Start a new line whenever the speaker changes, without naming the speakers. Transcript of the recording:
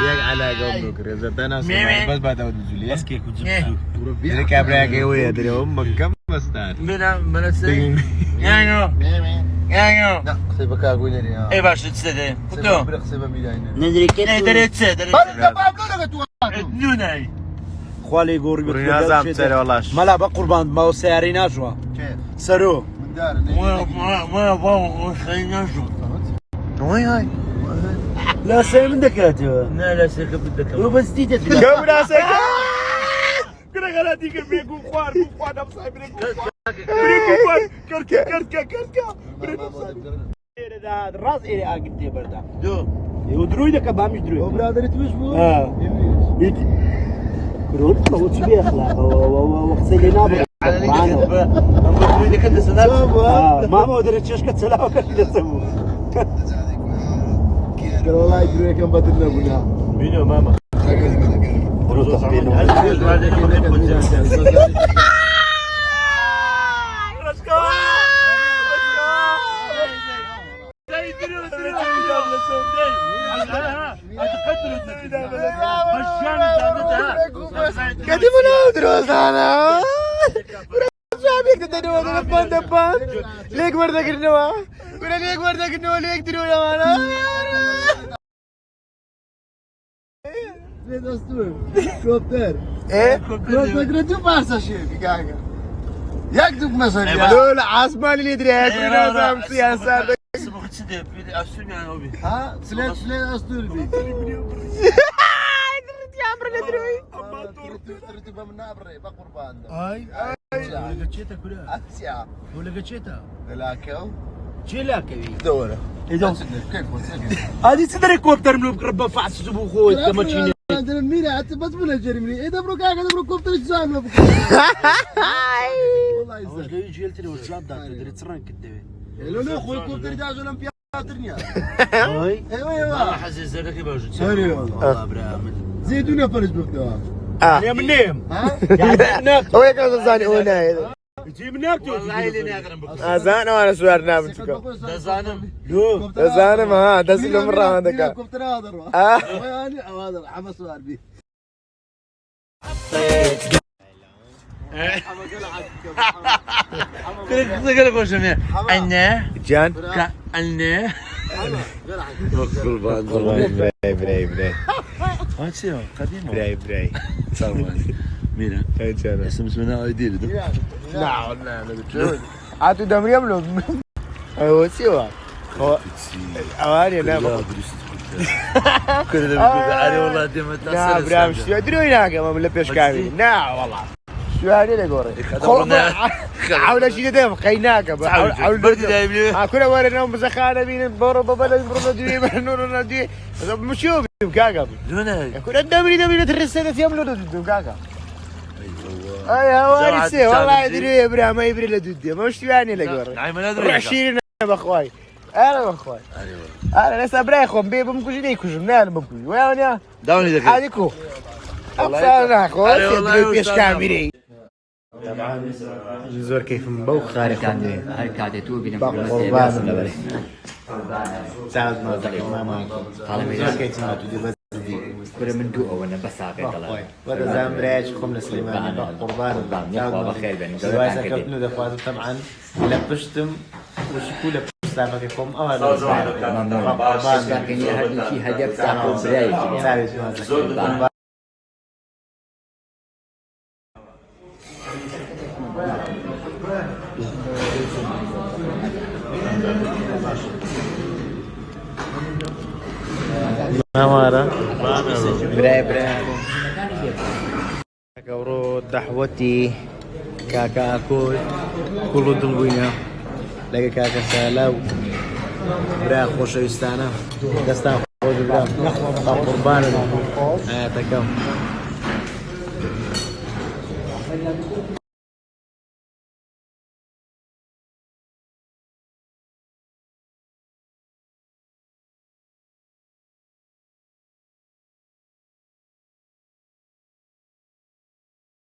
ياك على قوم نكر إذا تناسب بس بعد أود نزولي بس كيك وجبت دري كابريا كيوية دري أمك كم مستان
من السيد يعني
سيبك أقول لي
ايه باش تستدعي قلتو
سيبك ميدان
ندري كيف
ايه دري تسد نوناي
خوالي يقول
برنا زعم ترى والله
ما لا بقربان ما هو سعري نجوى سرو
من دار
ما بابا خلينا نشوف
وين هاي
لا سي من دكاتره
لا سيك بدك
هو بس تيجي
كم ناسك
كنا غلطي كبيكو خوار نفسي بريكو خوار كركا
الراس إلي أقدي بردا
دو
ودروي لك بامش دروي
برادر تمش بو
كرون ما هو تبي أخلاق وقت سيدنا
أنا بدي كده سنة
ما هو دري تشكت سلا وكذا تسمو
والله يدري كم بدنا بنا
مينو ماما
كتبنا دروس أنا شعبي كتبنا دروس دبان ليك وردا كنوا ولا ليك وردا كنوا ليك درو يا أنا ليه أسطور كوبتر إيه كوبتر كنتو بارسا شيء كاكا يكتب مثلا لا عاصمة اللي يدري هيك ناس سياسة
اسمه كتسدي بدي أسون يعني أبي
ها سليت أسطور بي ترتيبها من أبري بقربان
هاي ولا قتشيتا كلها
أسيا
ولا قتشيتا
لاكو
شيلا كذي
دورة
إذا
كيف
هذه صدر كوبتر من قرب فعس سبو خوي كما تشيني
عندنا ميرا حتى بس بنا جرمني إذا بروك هذا بروك كوبتر الزام والله يزعل
جاي جيلتني والجاب ده تدري تسرن كده
لو لا خوي كوبتر جاز الأولمبياد الدنيا
هاي
والله حزين زرك يبوجد
سوري
والله برامج
زيدونا فرج بفتوها
يا منيم
ها
هو
يكون زاني هنا
يجيب ناكل
والله اللي ناقرن بكره
أزانا وأنا سوار نابتكم
ده زانم
لو
أزانا ما دس له مرة عندك كوبتر هذا يعني هذا حماس سوار بي
كل كل شو أنا
جان
أنا
قربان براي
هاتشيو قديم
براي
مين
جان
اسمه ايديل
لا لا عاتو دم يملو هو سوا هو اواني انا
كل ده علي والله ديما
لا برام شو ادري هناك ما ملبش كامل لا والله شو هذه اللي قوري حاول شيء ده خيناك حاول
بدي دايبلي
كل ورنا مزخانه بين بورو ببل برو دي نور دي مشوف كاكا
لونا
كل الدوري ترسل في يملو كاكا اي هوارسي والله ادري ابراهيم ما يبري لدودي مش يعني اللي قوري
نعم انا ادري
20 باخوي انا باخوي انا لسه ابراهيم بيبم كوجي ليكو جمال بكوي وين يا
داوني ذاك
هذيكو انا اخوي تدري بيش كاميري طبعا زور كيف مبوخ خارج
هركادة توبي
قربان ساعد ما ذاك ما معكم زور كيف ما تدي بس دي
كل من دو أو أنا بس عقد الله
ولا زام راج خم لسليمان قربان
يا بخير بني
جواز كابتنو دفعت طبعا لبشتم وشكو لبشت سامكم أول
ممنون لكن هذا شيء هدف ساعة براي
نمارا براي كورو دحوتي كاكا أكل كل دلوينا لقى كاكا سالاو برا خوش يستانا دستان خوش برا قربان تكم